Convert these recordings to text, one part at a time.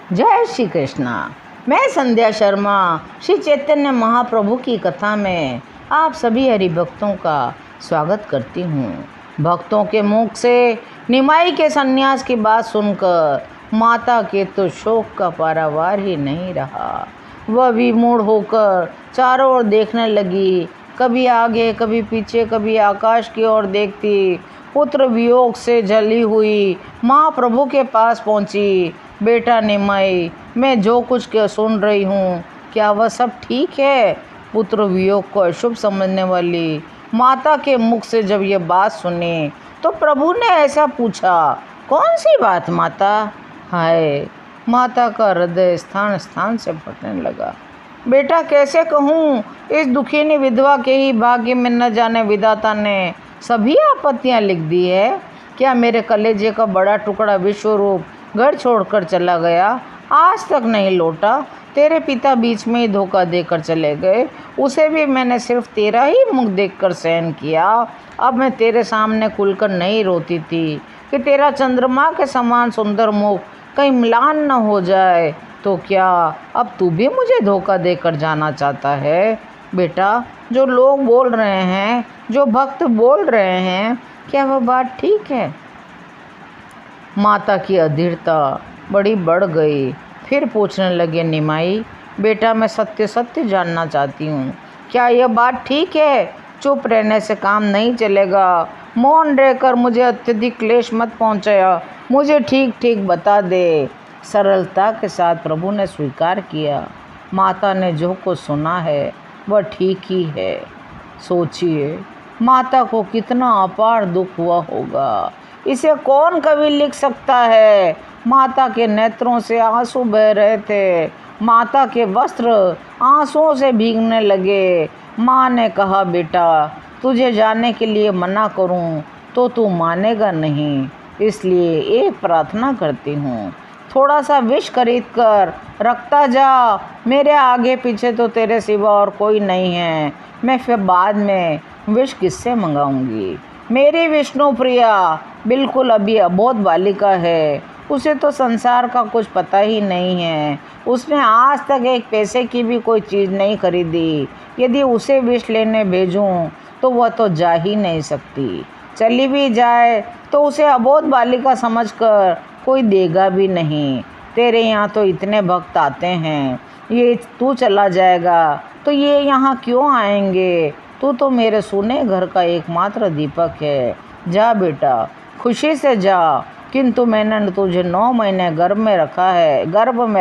जय श्री कृष्णा। मैं संध्या शर्मा श्री चैतन्य महाप्रभु की कथा में आप सभी हरि भक्तों का स्वागत करती हूँ। भक्तों के मुख से निमाई के सन्यास की बात सुनकर माता के तो शोक का पारावार ही नहीं रहा। वह विमूढ़ होकर चारों ओर देखने लगी, कभी आगे कभी पीछे, कभी आकाश की ओर देखती। पुत्र वियोग से जली हुई माँ प्रभु के पास पहुँची। बेटा निमाई, मैं जो कुछ सुन रही हूँ, क्या वह सब ठीक है? पुत्र वियोग को अशुभ समझने वाली माता के मुख से जब यह बात सुनी तो प्रभु ने ऐसा पूछा, कौन सी बात माता? हाय, माता का हृदय स्थान स्थान से फटने लगा। बेटा कैसे कहूँ, इस दुखिनी विधवा के ही भाग्य में न जाने विधाता ने सभी आपत्तियाँ लिख दी है। क्या मेरे कलेजे का बड़ा टुकड़ा विश्वरूप घर छोड़कर चला गया, आज तक नहीं लौटा। तेरे पिता बीच में ही धोखा देकर चले गए, उसे भी मैंने सिर्फ तेरा ही मुख देखकर सहन किया। अब मैं तेरे सामने खुलकर नहीं रोती थी कि तेरा चंद्रमा के समान सुंदर मुख कहीं म्लान न हो जाए। तो क्या अब तू भी मुझे धोखा देकर जाना चाहता है? बेटा, जो लोग बोल रहे हैं, जो भक्त बोल रहे हैं, क्या वह बात ठीक है? माता की अधीरता बड़ी बढ़ गई। फिर पूछने लगे, निमाई बेटा, मैं सत्य सत्य जानना चाहती हूँ, क्या यह बात ठीक है? चुप रहने से काम नहीं चलेगा। मौन रहकर मुझे अत्यधिक क्लेश मत पहुँचाया, मुझे ठीक ठीक बता दे। सरलता के साथ प्रभु ने स्वीकार किया, माता ने जो कुछ सुना है वह ठीक ही है। सोचिए, माता को कितना अपार दुख हुआ होगा, इसे कौन कवि लिख सकता है। माता के नेत्रों से आंसू बह रहे थे, माता के वस्त्र आंसुओं से भीगने लगे। माँ ने कहा, बेटा तुझे जाने के लिए मना करूं तो तू मानेगा नहीं, इसलिए एक प्रार्थना करती हूँ, थोड़ा सा विष खरीद कर रखता जा। मेरे आगे पीछे तो तेरे सिवा और कोई नहीं है, मैं फिर बाद में विष किससे मंगाऊंगी? मेरी विष्णु प्रिया बिल्कुल अभी अबोध बालिका है, उसे तो संसार का कुछ पता ही नहीं है। उसने आज तक एक पैसे की भी कोई चीज़ नहीं खरीदी। यदि उसे विष लेने भेजूं तो वह तो जा ही नहीं सकती। चली भी जाए तो उसे अबोध बालिका समझकर कोई देगा भी नहीं। तेरे यहाँ तो इतने भक्त आते हैं, ये तू चला जाएगा तो ये यहाँ क्यों आएंगे? तू तो मेरे सुने घर का एकमात्र दीपक है। जा बेटा, खुशी से जा। किंतु मैंने तुझे 9 महीने गर्भ में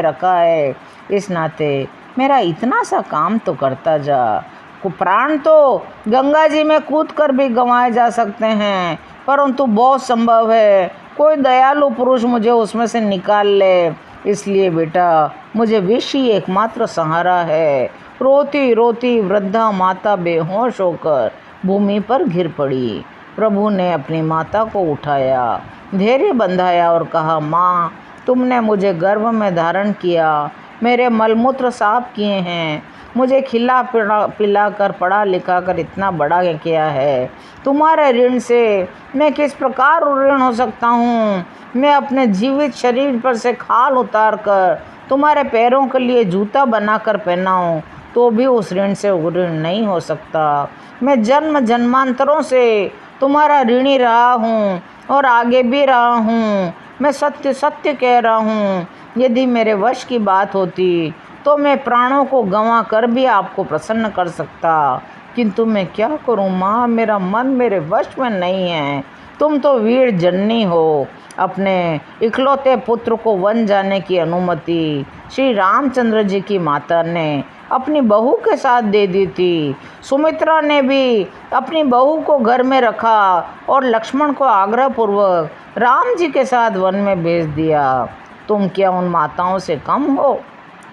रखा है, इस नाते मेरा इतना सा काम तो करता जा। प्राण तो गंगा जी में कूद कर भी गंवाए जा सकते हैं, परंतु बहुत संभव है कोई दयालु पुरुष मुझे उसमें से निकाल ले। इसलिए बेटा, मुझे विष ही एकमात्र सहारा है। रोती रोती वृद्धा माता बेहोश होकर भूमि पर गिर पड़ी। प्रभु ने अपनी माता को उठाया, धैर्य बंधाया और कहा, माँ तुमने मुझे गर्भ में धारण किया, मेरे मलमूत्र साफ किए हैं, मुझे खिला पिला कर पढ़ा लिखा कर इतना बड़ा किया है। तुम्हारे ऋण से मैं किस प्रकार ऋण हो सकता हूँ? मैं अपने जीवित शरीर पर से खाल उतार कर तुम्हारे पैरों के लिए जूता बनाकर पहनाऊँ तो भी उस ऋण से ऋण नहीं हो सकता। मैं जन्म जन्मांतरों से तुम्हारा ऋणी रहा हूँ और आगे भी रहा हूँ। मैं सत्य सत्य कह रहा हूँ, यदि मेरे वश की बात होती तो मैं प्राणों को गंवा कर भी आपको प्रसन्न कर सकता, किंतु मैं क्या करूँ माँ, मेरा मन मेरे वश में नहीं है। तुम तो वीर जननी हो, अपने इकलौते पुत्र को वन जाने की अनुमति श्री रामचंद्र जी की माता ने अपनी बहू के साथ दे दी थी। सुमित्रा ने भी अपनी बहू को घर में रखा और लक्ष्मण को आग्रहपूर्वक राम जी के साथ वन में भेज दिया। तुम क्या उन माताओं से कम हो?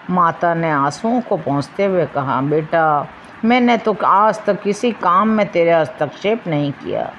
माता ने आंसुओं को पोंछते हुए कहा, बेटा मैंने तो आज तक किसी काम में तेरे हस्तक्षेप नहीं किया।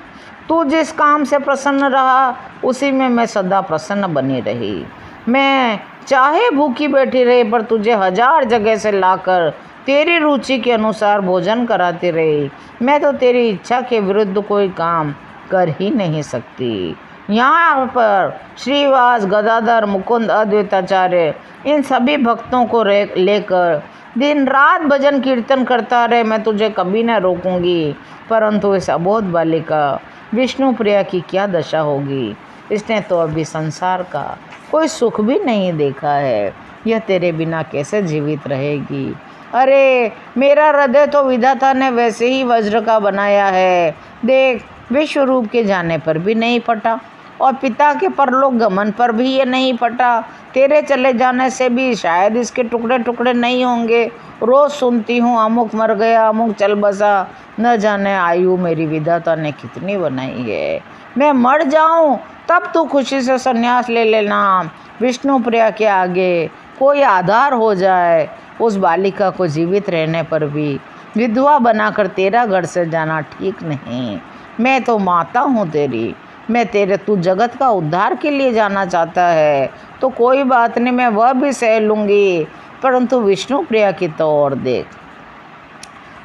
तू जिस काम से प्रसन्न रहा उसी में मैं सदा प्रसन्न बनी रही। मैं चाहे भूखी बैठी रही पर तुझे 1000 जगह से लाकर तेरी रुचि के अनुसार भोजन कराती रही। मैं तो तेरी इच्छा के विरुद्ध कोई काम कर ही नहीं सकती। यहाँ पर श्रीवास, गदाधर, मुकुंद, अद्वैताचार्य इन सभी भक्तों को लेकर दिन रात भजन कीर्तन करता रहे, मैं तुझे कभी न रोकूंगी। परंतु इस अबोध बालिका विष्णु प्रिया की क्या दशा होगी? इसने तो अभी संसार का कोई सुख भी नहीं देखा है, यह तेरे बिना कैसे जीवित रहेगी? अरे मेरा हृदय तो विधाता ने वैसे ही वज्र का बनाया है। देख, विश्व रूप के जाने पर भी नहीं फटा और पिता के परलोक गमन पर भी ये नहीं फटा। तेरे चले जाने से भी शायद इसके टुकड़े टुकड़े नहीं होंगे। रोज सुनती हूँ अमुक मर गया, अमुक चल बसा। न जाने आयु मेरी विधाता ने कितनी बनाई है। मैं मर जाऊँ तब तू खुशी से संन्यास ले लेना। विष्णु प्रिया के आगे कोई आधार हो जाए। उस बालिका को जीवित रहने पर भी विधवा बनाकर तेरा घर से जाना ठीक नहीं। मैं तो माता हूँ तेरी, तू जगत का उद्धार के लिए जाना चाहता है तो कोई बात नहीं, मैं वह भी सह लूँगी, परंतु विष्णु प्रिया की तो और देख।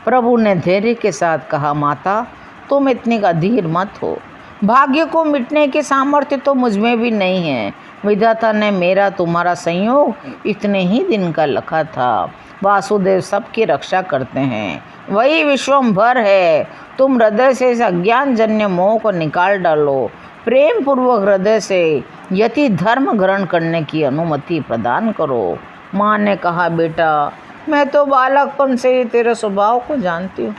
प्रभु ने धैर्य के साथ कहा, माता तुम इतनी अधीर मत हो। भाग्य को मिटने की सामर्थ्य तो मुझमें भी नहीं है। विधाता ने मेरा तुम्हारा संयोग इतने ही दिन का लिखा था। वासुदेव सबकी रक्षा करते हैं, वही विश्वम्भर है। तुम हृदय से इस अज्ञान जन्य मोह को निकाल डालो। प्रेम पूर्वक हृदय से यति धर्म ग्रहण करने की अनुमति प्रदान करो। माँ ने कहा, बेटा मैं तो बालकपन से ही तेरे स्वभाव को जानती हूँ।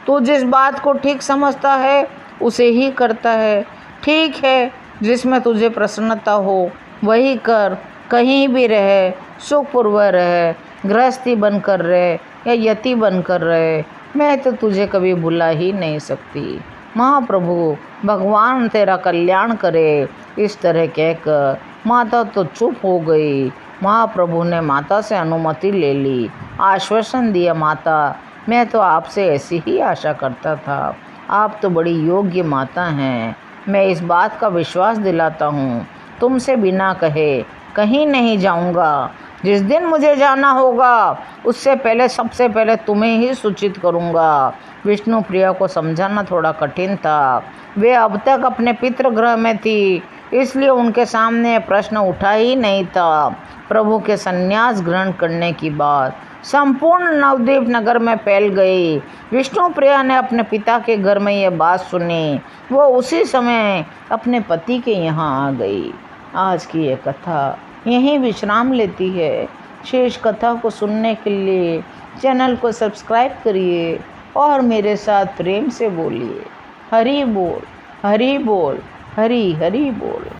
तू जिस बात को ठीक समझता है उसे ही करता है। ठीक है, जिसमें तुझे प्रसन्नता हो वही कर। कहीं भी रहे, सुखपूर्वक रहे, गृहस्थी बनकर रहे या यति बनकर रहे, मैं तो तुझे कभी भुला ही नहीं सकती। महाप्रभु भगवान तेरा कल्याण करे। इस तरह कहकर माता तो चुप हो गई। महाप्रभु ने माता से अनुमति ले ली, आश्वासन दिया, माता मैं तो आपसे ऐसी ही आशा करता था। आप तो बड़ी योग्य माता हैं। मैं इस बात का विश्वास दिलाता हूँ, तुमसे बिना कहे कहीं नहीं जाऊँगा। जिस दिन मुझे जाना होगा उससे पहले सबसे पहले तुम्हें ही सूचित करूँगा। विष्णु प्रिया को समझाना थोड़ा कठिन था। वे अब तक अपने पितृगृह में थी, इसलिए उनके सामने प्रश्न उठा ही नहीं था। प्रभु के संन्यास ग्रहण करने की बात संपूर्ण नवद्वीप नगर में फैल गई। विष्णु प्रिया ने अपने पिता के घर में यह बात सुनी। वो उसी समय अपने पति के यहाँ आ गई। आज की ये कथा यहीं विश्राम लेती है। शेष कथा को सुनने के लिए चैनल को सब्सक्राइब करिए और मेरे साथ प्रेम से बोलिए, हरि बोल, हरि बोल, हरि हरि बोल।